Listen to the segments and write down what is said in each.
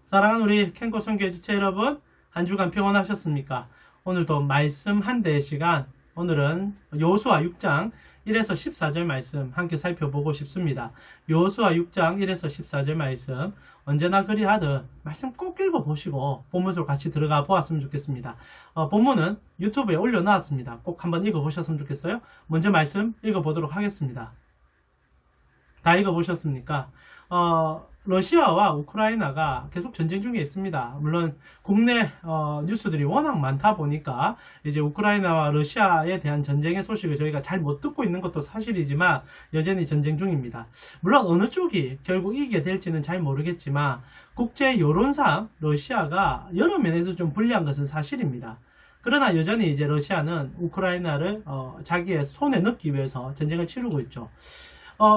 사랑하는 우리 캔코 선교회 지체 여러분, 한 주간 평안하셨습니까? 오늘도 말씀 한 대의 시간, 오늘은 여호수아 6장 1에서 14절 말씀 함께 살펴보고 싶습니다. 여호수아 6장 1에서 14절 말씀, 언제나 그리하듯 말씀 꼭 읽어보시고 본문 속으로 같이 들어가 보았으면 좋겠습니다. 본문은 유튜브에 올려놨습니다. 꼭 한번 읽어보셨으면 좋겠어요. 먼저 말씀 읽어보도록 하겠습니다. 다 읽어보셨습니까? 러시아와 우크라이나가 계속 전쟁 중에 있습니다. 물론 국내 뉴스들이 워낙 많다 보니까 이제 우크라이나와 러시아에 대한 전쟁의 소식을 저희가 잘 못 듣고 있는 것도 사실이지만 여전히 전쟁 중입니다. 물론 어느 쪽이 결국 이기게 될지는 잘 모르겠지만 국제 여론상 러시아가 여러 면에서 좀 불리한 것은 사실입니다. 그러나 여전히 이제 러시아는 우크라이나를 자기의 손에 넣기 위해서 전쟁을 치르고 있죠.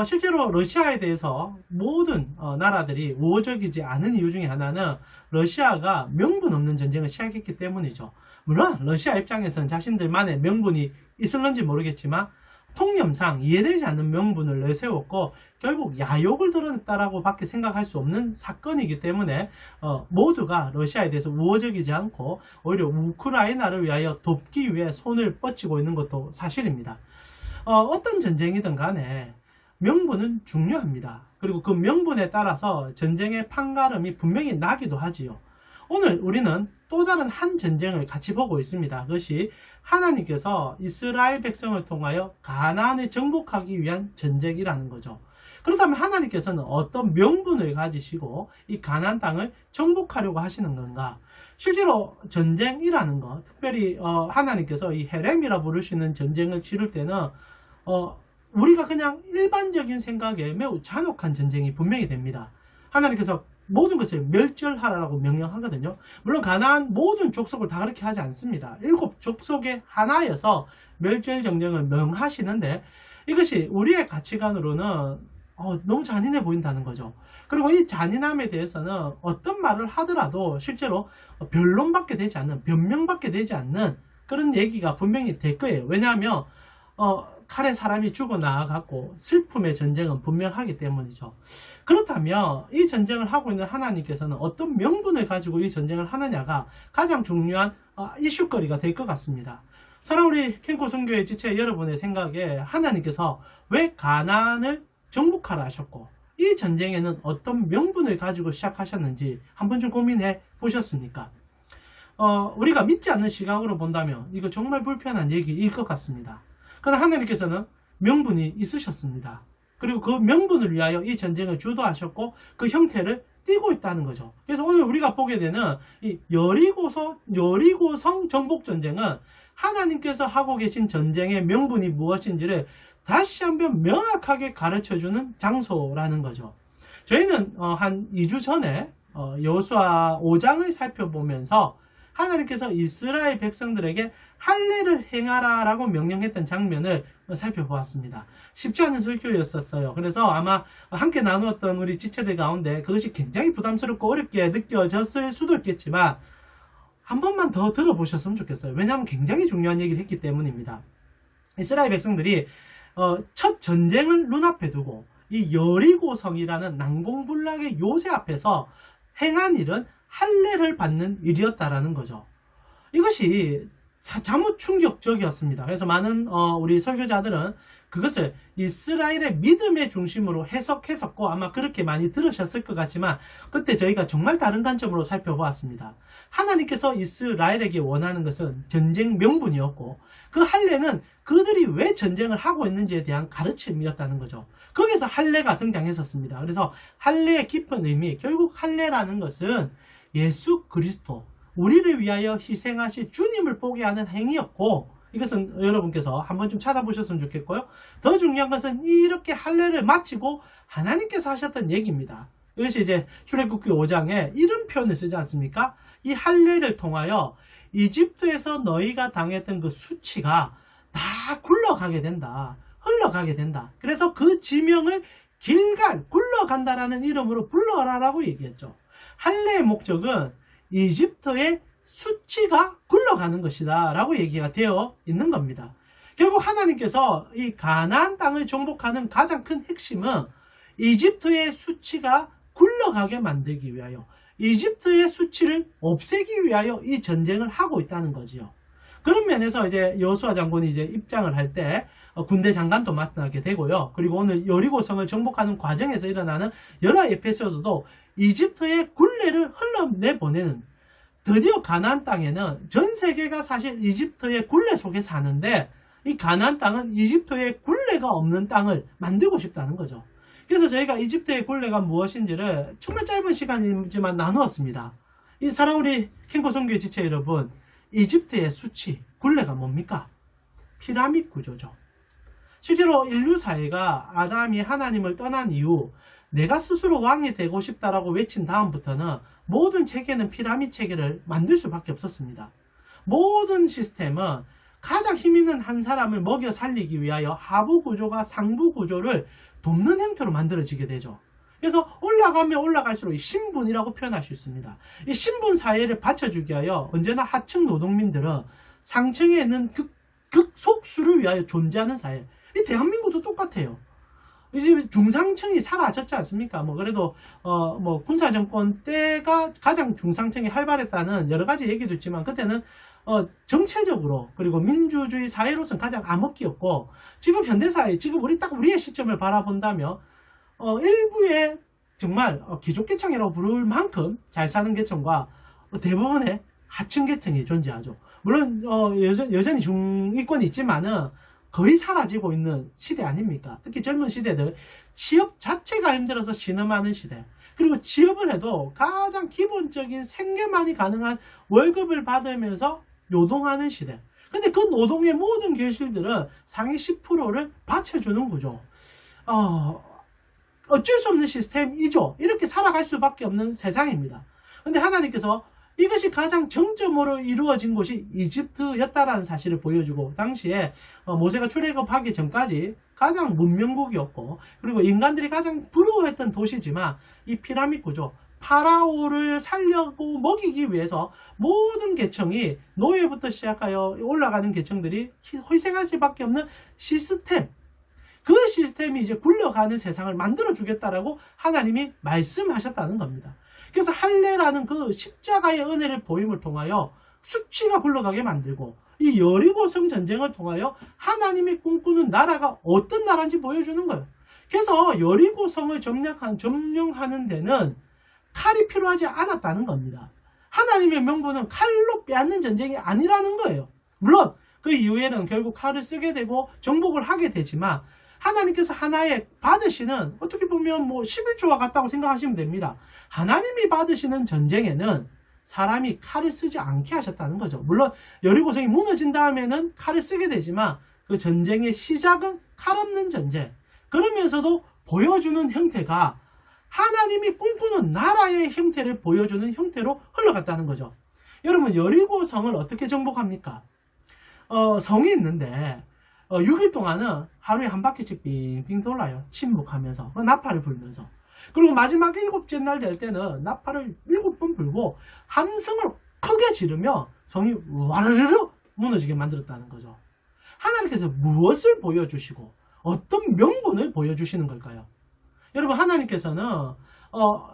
실제로 러시아에 대해서 모든 나라들이 우호적이지 않은 이유 중에 하나는 러시아가 명분 없는 전쟁을 시작했기 때문이죠. 물론 러시아 입장에서는 자신들만의 명분이 있을런지 모르겠지만 통념상 이해되지 않는 명분을 내세웠고 결국 야욕을 드러냈다라고 밖에 생각할 수 없는 사건이기 때문에 모두가 러시아에 대해서 우호적이지 않고 오히려 우크라이나를 위하여 돕기 위해 손을 뻗치고 있는 것도 사실입니다. 어떤 전쟁이든 간에 명분은 중요합니다. 그리고 그 명분에 따라서 전쟁의 판가름이 분명히 나기도 하지요. 오늘 우리는 또 다른 한 전쟁을 같이 보고 있습니다. 그것이 하나님께서 이스라엘 백성을 통하여 가나안을 정복하기 위한 전쟁이라는 거죠. 그렇다면 하나님께서는 어떤 명분을 가지시고 이 가나안 땅을 정복하려고 하시는 건가? 실제로 전쟁이라는 것, 특별히 하나님께서 이 헤렘이라 부르시는 전쟁을 치를 때는 우리가 그냥 일반적인 생각에 매우 잔혹한 전쟁이 분명히 됩니다. 하나님께서 모든 것을 멸절하라고 명령하거든요. 물론 가나안 모든 족속을 다 그렇게 하지 않습니다. 7족속의 하나여서 멸절 정령을 명하시는데 이것이 우리의 가치관으로는 너무 잔인해 보인다는 거죠. 그리고 이 잔인함에 대해서는 어떤 말을 하더라도 실제로 변론받게 되지 않는, 변명받게 되지 않는 그런 얘기가 분명히 될 거예요. 왜냐하면 칼에 사람이 죽어나가고 슬픔의 전쟁은 분명하기 때문이죠. 그렇다면 이 전쟁을 하고 있는 하나님께서는 어떤 명분을 가지고 이 전쟁을 하느냐가 가장 중요한 이슈거리가 될 것 같습니다. 사랑하는 우리 캔코 선교회 지체 여러분의 생각에 하나님께서 왜 가나안을 정복하라 하셨고 이 전쟁에는 어떤 명분을 가지고 시작하셨는지 한번 좀 고민해 보셨습니까? 우리가 믿지 않는 시각으로 본다면 이거 정말 불편한 얘기일 것 같습니다. 그러나 하나님께서는 명분이 있으셨습니다. 그리고 그 명분을 위하여 이 전쟁을 주도하셨고 그 형태를 띠고 있다는 거죠. 그래서 오늘 우리가 보게 되는 이 여리고성 정복전쟁은 하나님께서 하고 계신 전쟁의 명분이 무엇인지를 다시 한번 명확하게 가르쳐주는 장소라는 거죠. 저희는 한 2주 전에 여호수아 5장을 살펴보면서 하나님께서 이스라엘 백성들에게 할례를 행하라 라고 명령했던 장면을 살펴보았습니다. 쉽지 않은 설교였었어요. 그래서 아마 함께 나누었던 우리 지체들 가운데 그것이 굉장히 부담스럽고 어렵게 느껴졌을 수도 있겠지만 한 번만 더 들어보셨으면 좋겠어요. 왜냐하면 굉장히 중요한 얘기를 했기 때문입니다. 이스라엘 백성들이 첫 전쟁을 눈앞에 두고 이 여리고성이라는 난공불락의 요새 앞에서 행한 일은 할례를 받는 일이었다라는 거죠. 이것이 자무 충격적이었습니다. 그래서 많은 우리 설교자들은 그것을 이스라엘의 믿음의 중심으로 해석했었고 아마 그렇게 많이 들으셨을 것 같지만 그때 저희가 정말 다른 관점으로 살펴보았습니다. 하나님께서 이스라엘에게 원하는 것은 전쟁 명분이었고 그 할례는 그들이 왜 전쟁을 하고 있는지에 대한 가르침이었다는 거죠. 거기서 할례가 등장했었습니다. 그래서 할례의 깊은 의미, 결국 할례라는 것은 예수 그리스도, 우리를 위하여 희생하신 주님을 보게 하는 행위였고 이것은 여러분께서 한번 좀 찾아보셨으면 좋겠고요. 더 중요한 것은 이렇게 할례를 마치고 하나님께서 하셨던 얘기입니다. 이것이 이제 출애굽기 5장에 이런 표현을 쓰지 않습니까? 이 할례를 통하여 이집트에서 너희가 당했던 그 수치가 다 굴러가게 된다. 흘러가게 된다. 그래서 그 지명을 길갈, 굴러간다라는 이름으로 불러라라고 얘기했죠. 할례의 목적은 이집트의 수치가 굴러가는 것이다 라고 얘기가 되어 있는 겁니다. 결국 하나님께서 이 가나안 땅을 정복하는 가장 큰 핵심은 이집트의 수치가 굴러가게 만들기 위하여 이집트의 수치를 없애기 위하여 이 전쟁을 하고 있다는 거지요. 그런 면에서 이제 여호수아 장군이 이제 입장을 할 때 군대 장관도 맡게 되고요. 그리고 오늘 여리고성을 정복하는 과정에서 일어나는 여러 에피소드도 이집트의 굴레를 흘러내보내는, 드디어 가나안 땅에는 전 세계가 사실 이집트의 굴레 속에 사는데 이 가나안 땅은 이집트의 굴레가 없는 땅을 만들고 싶다는 거죠. 그래서 저희가 이집트의 굴레가 무엇인지를 정말 짧은 시간이지만 나누었습니다. 이 사랑하는 우리 킹코 선교의 지체 여러분, 이집트의 수치, 굴레가 뭡니까? 피라미드 구조죠. 실제로 인류 사회가 아담이 하나님을 떠난 이후 내가 스스로 왕이 되고 싶다라고 외친 다음부터는 모든 체계는 피라미드 체계를 만들 수밖에 없었습니다. 모든 시스템은 가장 힘 있는 한 사람을 먹여 살리기 위하여 하부 구조가 상부 구조를 돕는 형태로 만들어지게 되죠. 그래서 올라가면 올라갈수록 신분이라고 표현할 수 있습니다. 이 신분 사회를 받쳐주기 위하여 언제나 하층 노동민들은 상층에 있는 극속수를 위하여 존재하는 사회. 이 대한민국도 똑같아요. 이제 중상층이 사라졌지 않습니까? 뭐 그래도 뭐 군사정권 때가 가장 중상층이 활발했다는 여러 가지 얘기도 있지만 그때는 정체적으로 그리고 민주주의 사회로서는 가장 암흑기였고, 지금 현대사회, 지금 우리의 시점을 바라본다면 일부의 정말 귀족계층이라고 부를 만큼 잘 사는 계층과 대부분의 하층 계층이 존재하죠. 물론 여전히 중위권이 있지만은 거의 사라지고 있는 시대 아닙니까? 특히 젊은 시대들 취업 자체가 힘들어서 신음하는 시대, 그리고 취업을 해도 가장 기본적인 생계만이 가능한 월급을 받으면서 노동하는 시대. 근데 그 노동의 모든 결실들은 상위 10%를 받쳐주는 구조. 어쩔 수 없는 시스템이죠. 이렇게 살아갈 수밖에 없는 세상입니다. 근데 하나님께서 이것이 가장 정점으로 이루어진 곳이 이집트였다라는 사실을 보여주고, 당시에 모세가 출애굽하기 전까지 가장 문명국이었고, 그리고 인간들이 가장 부러워했던 도시지만 이 피라미드 구조, 파라오를 살려고 먹이기 위해서 모든 계층이 노예부터 시작하여 올라가는 계층들이 희생할 수밖에 없는 시스템, 그 시스템이 이제 굴러가는 세상을 만들어 주겠다라고 하나님이 말씀하셨다는 겁니다. 그래서 할례라는 그 십자가의 은혜를 보임을 통하여 수치가 굴러가게 만들고, 이 여리고성 전쟁을 통하여 하나님이 꿈꾸는 나라가 어떤 나라인지 보여주는 거예요. 그래서 여리고성을 점령하는 데는 칼이 필요하지 않았다는 겁니다. 하나님의 명분은 칼로 빼앗는 전쟁이 아니라는 거예요. 물론 그 이후에는 결국 칼을 쓰게 되고 정복을 하게 되지만, 하나님께서 하나의 받으시는, 어떻게 보면 뭐 11조와 같다고 생각하시면 됩니다. 하나님이 받으시는 전쟁에는 사람이 칼을 쓰지 않게 하셨다는 거죠. 물론 여리고성이 무너진 다음에는 칼을 쓰게 되지만 그 전쟁의 시작은 칼 없는 전쟁. 그러면서도 보여주는 형태가 하나님이 꿈꾸는 나라의 형태를 보여주는 형태로 흘러갔다는 거죠. 여러분, 여리고성을 어떻게 정복합니까? 성이 있는데 6일 동안은 하루에 한 바퀴씩 빙빙 돌아요. 침묵하면서, 나팔을 불면서. 그리고 마지막 7째 날 될 때는 나팔을 7번 불고 함성을 크게 지르며 성이 와르르르 무너지게 만들었다는 거죠. 하나님께서 무엇을 보여주시고 어떤 명분을 보여주시는 걸까요? 여러분, 하나님께서는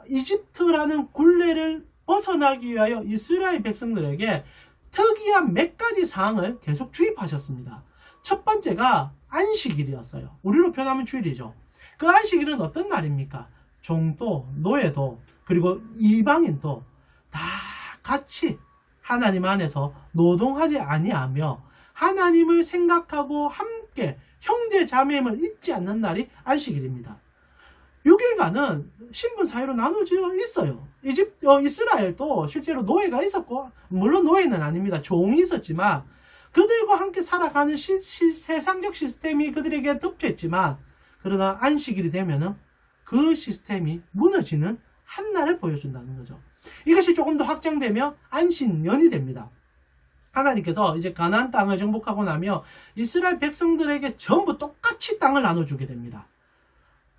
이집트라는 굴레를 벗어나기 위하여 이스라엘 백성들에게 특이한 몇 가지 사항을 계속 주입하셨습니다. 첫 번째가 안식일이었어요. 우리로 표현하면 주일이죠. 그 안식일은 어떤 날입니까? 종도, 노예도, 그리고 이방인도 다 같이 하나님 안에서 노동하지 아니하며 하나님을 생각하고 함께 형제 자매임을 잊지 않는 날이 안식일입니다. 6일간은 신분 사회로 나눠져 있어요. 이스라엘도 실제로 노예가 있었고, 물론 노예는 아닙니다. 종이 있었지만 그들과 함께 살아가는 세상적 시스템이 그들에게 덮여 있지만, 그러나 안식일이 되면은 그 시스템이 무너지는 한날을 보여준다는 거죠. 이것이 조금 더 확장되며 안식년이 됩니다. 하나님께서 이제 가나안 땅을 정복하고 나며 이스라엘 백성들에게 전부 똑같이 땅을 나눠주게 됩니다.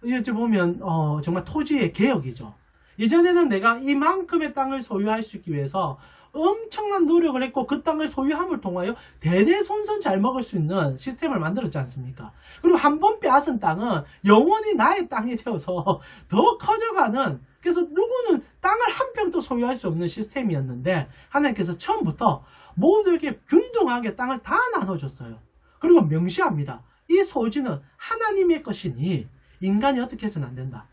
이제 보면 정말 토지의 개혁이죠. 이전에는 내가 이만큼의 땅을 소유할 수 있기 위해서 엄청난 노력을 했고 그 땅을 소유함을 통하여 대대손손 잘 먹을 수 있는 시스템을 만들었지 않습니까? 그리고 한 번 빼앗은 땅은 영원히 나의 땅이 되어서 더 커져가는, 그래서 누구는 땅을 한 평도 소유할 수 없는 시스템이었는데 하나님께서 처음부터 모두에게 균등하게 땅을 다 나눠줬어요. 그리고 명시합니다. 이 소지는 하나님의 것이니 인간이 어떻게 해서는 안 된다.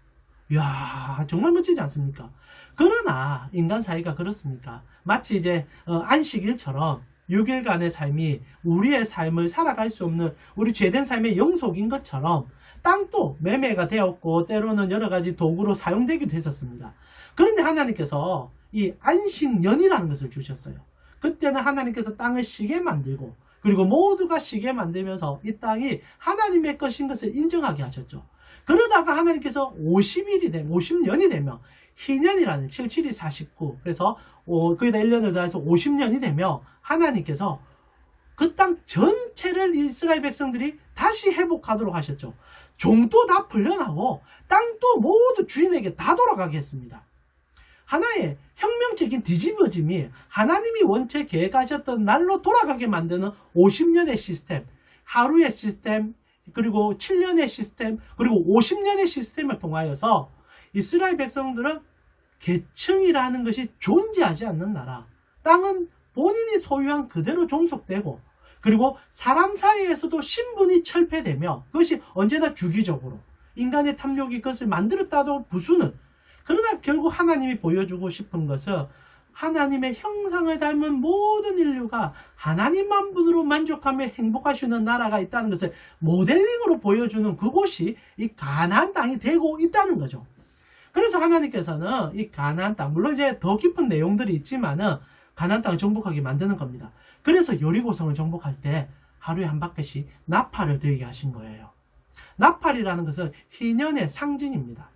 이야, 정말 멋지지 않습니까? 그러나 인간 사이가 그렇습니까? 마치 이제 안식일처럼 6일간의 삶이 우리의 삶을 살아갈 수 없는 우리 죄된 삶의 영속인 것처럼 땅도 매매가 되었고 때로는 여러 가지 도구로 사용되기도 했었습니다. 그런데 하나님께서 이 안식년이라는 것을 주셨어요. 그때는 하나님께서 땅을 쉬게 만들고 그리고 모두가 쉬게 만들면서 이 땅이 하나님의 것인 것을 인정하게 하셨죠. 그러다가 하나님께서 50년이 되면 희년이라는 77이 49, 그래서 거기다 1년을 더해서 50년이 되면 하나님께서 그 땅 전체를 이스라엘 백성들이 다시 회복하도록 하셨죠. 종도 다 풀려나고 땅도 모두 주인에게 다 돌아가게 했습니다. 하나의 혁명적인 뒤집어짐이 하나님이 원체 계획하셨던 날로 돌아가게 만드는 50년의 시스템, 하루의 시스템, 그리고 7년의 시스템, 그리고 50년의 시스템을 통하여서 이스라엘 백성들은 계층이라는 것이 존재하지 않는 나라, 땅은 본인이 소유한 그대로 종속되고, 그리고 사람 사이에서도 신분이 철폐되며 그것이 언제나 주기적으로 인간의 탐욕이 그것을 만들었다도 부수는, 그러나 결국 하나님이 보여주고 싶은 것은 하나님의 형상을 닮은 모든 인류가 하나님만 분으로 만족하며 행복하시는 나라가 있다는 것을 모델링으로 보여주는 그곳이 이 가나안 땅이 되고 있다는 거죠. 그래서 하나님께서는 이 가나안 땅, 물론 이제 더 깊은 내용들이 있지만은 가나안 땅을 정복하게 만드는 겁니다. 그래서 여리고성을 정복할 때 하루에 한 바퀴씩 나팔을 들게 하신 거예요. 나팔이라는 것은 희년의 상징입니다.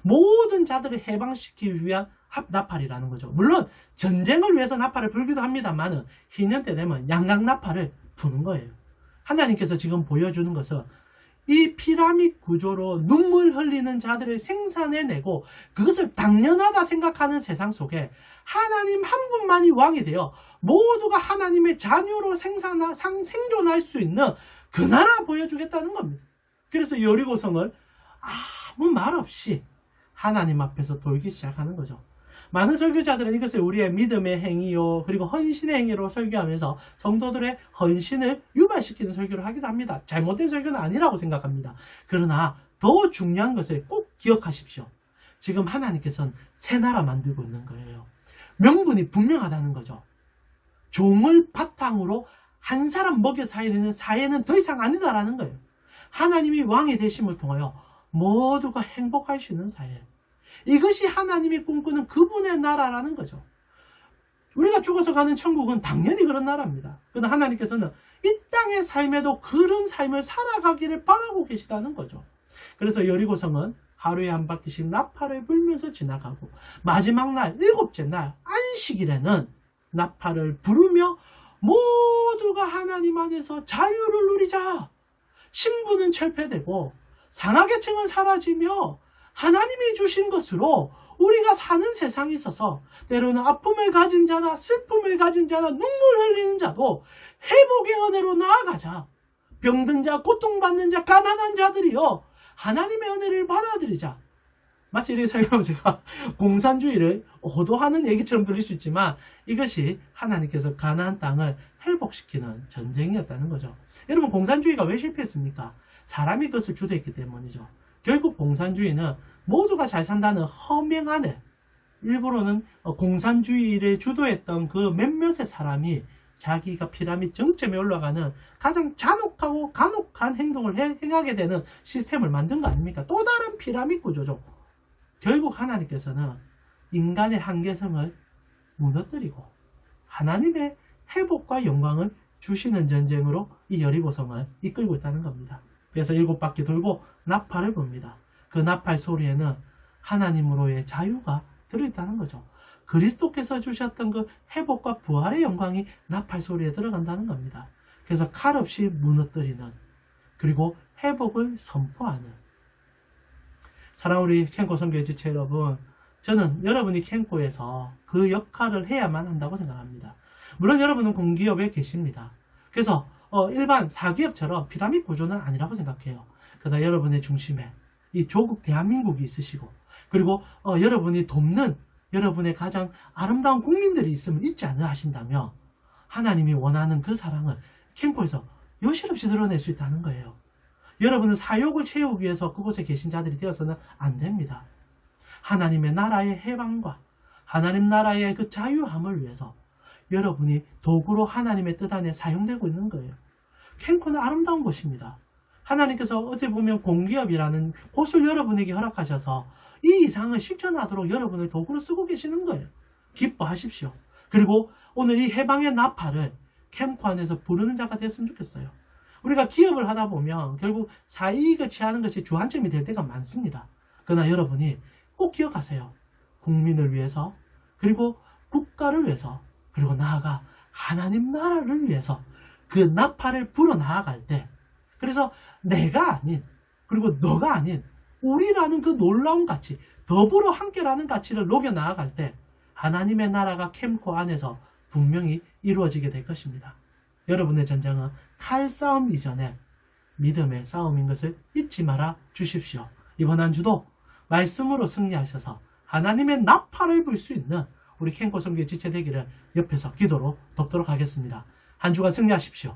모든 자들을 해방시키기 위한 나팔이라는 거죠. 물론 전쟁을 위해서 나팔을 불기도 합니다만은 희년 때 되면 양각 나팔을 부는 거예요. 하나님께서 지금 보여주는 것은 이 피라미드 구조로 눈물 흘리는 자들을 생산해내고 그것을 당연하다 생각하는 세상 속에 하나님 한 분만이 왕이 되어 모두가 하나님의 자녀로 생존할 수 있는 그 나라 보여주겠다는 겁니다. 그래서 여리고성을 아무 말 없이 하나님 앞에서 돌기 시작하는 거죠. 많은 설교자들은 이것을 우리의 믿음의 행위요, 그리고 헌신의 행위로 설교하면서 성도들의 헌신을 유발시키는 설교를 하기도 합니다. 잘못된 설교는 아니라고 생각합니다. 그러나 더 중요한 것을 꼭 기억하십시오. 지금 하나님께서는 새 나라 만들고 있는 거예요. 명분이 분명하다는 거죠. 종을 바탕으로 한 사람 먹여 살리는 사회는 더 이상 아니다라는 거예요. 하나님이 왕이 되심을 통하여 모두가 행복할 수 있는 사회. 이것이 하나님이 꿈꾸는 그분의 나라라는 거죠. 우리가 죽어서 가는 천국은 당연히 그런 나라입니다. 그러나 하나님께서는 이 땅의 삶에도 그런 삶을 살아가기를 바라고 계시다는 거죠. 그래서 여리고성은 하루에 한 바퀴씩 나팔을 불면서 지나가고 마지막 날, 7째 날 안식일에는 나팔을 부르며 모두가 하나님 안에서 자유를 누리자. 신분은 철폐되고 상하계층은 사라지며 하나님이 주신 것으로 우리가 사는 세상에 있어서 때로는 아픔을 가진 자나 슬픔을 가진 자나 눈물 흘리는 자도 회복의 은혜로 나아가자. 병든 자, 고통받는 자, 가난한 자들이요 하나님의 은혜를 받아들이자. 마치 이렇게 설명하면 제가 공산주의를 호도하는 얘기처럼 들릴 수 있지만 이것이 하나님께서 가나안 땅을 회복시키는 전쟁이었다는 거죠. 여러분, 공산주의가 왜 실패했습니까? 사람이 그것을 주도했기 때문이죠. 결국 공산주의는 모두가 잘 산다는 허명 안에 일부러는 공산주의를 주도했던 그 몇몇의 사람이 자기가 피라미드 정점에 올라가는 가장 잔혹하고 간혹한 행동을 행하게 되는 시스템을 만든 거 아닙니까? 또 다른 피라미드 구조죠. 결국 하나님께서는 인간의 한계성을 무너뜨리고 하나님의 회복과 영광을 주시는 전쟁으로 이 여리고성을 이끌고 있다는 겁니다. 그래서 7바퀴 돌고 나팔을 붑니다. 그 나팔 소리에는 하나님으로의 자유가 들어있다는 거죠. 그리스도께서 주셨던 그 회복과 부활의 영광이 나팔 소리에 들어간다는 겁니다. 그래서 칼 없이 무너뜨리는, 그리고 회복을 선포하는. 사랑하는 우리 캠코 선교의 지체 여러분, 저는 여러분이 캠코에서 그 역할을 해야만 한다고 생각합니다. 물론 여러분은 공기업에 계십니다. 그래서 일반 사기업처럼 피라미드 구조는 아니라고 생각해요. 그러나 여러분의 중심에 이 조국 대한민국이 있으시고, 그리고 여러분이 돕는 여러분의 가장 아름다운 국민들이 있음을 잊지 않으 하신다면 하나님이 원하는 그 사랑을 캠코에서 여실없이 드러낼 수 있다는 거예요. 여러분은 사욕을 채우기 위해서 그곳에 계신 자들이 되어서는 안 됩니다. 하나님의 나라의 해방과 하나님 나라의 그 자유함을 위해서 여러분이 도구로 하나님의 뜻 안에 사용되고 있는 거예요. 캠코는 아름다운 곳입니다. 하나님께서 어제 보면 공기업이라는 곳을 여러분에게 허락하셔서 이 이상을 실천하도록 여러분을 도구로 쓰고 계시는 거예요. 기뻐하십시오. 그리고 오늘 이 해방의 나팔을 캠코 안에서 부르는 자가 됐으면 좋겠어요. 우리가 기업을 하다 보면 결국 사이익을 취하는 것이 주안점이 될 때가 많습니다. 그러나 여러분이 꼭 기억하세요. 국민을 위해서, 그리고 국가를 위해서, 그리고 나아가 하나님 나라를 위해서 그 나팔을 불어 나아갈 때, 그래서 내가 아닌, 그리고 너가 아닌 우리라는 그 놀라운 가치, 더불어 함께라는 가치를 녹여 나아갈 때 하나님의 나라가 캠코 안에서 분명히 이루어지게 될 것입니다. 여러분의 전쟁은 칼싸움 이전에 믿음의 싸움인 것을 잊지 말아 주십시오. 이번 한 주도 말씀으로 승리하셔서 하나님의 나팔을 불 수 있는 우리 캠코 선교의 지체 되기를 옆에서 기도로 돕도록 하겠습니다. 한 주간 승리하십시오.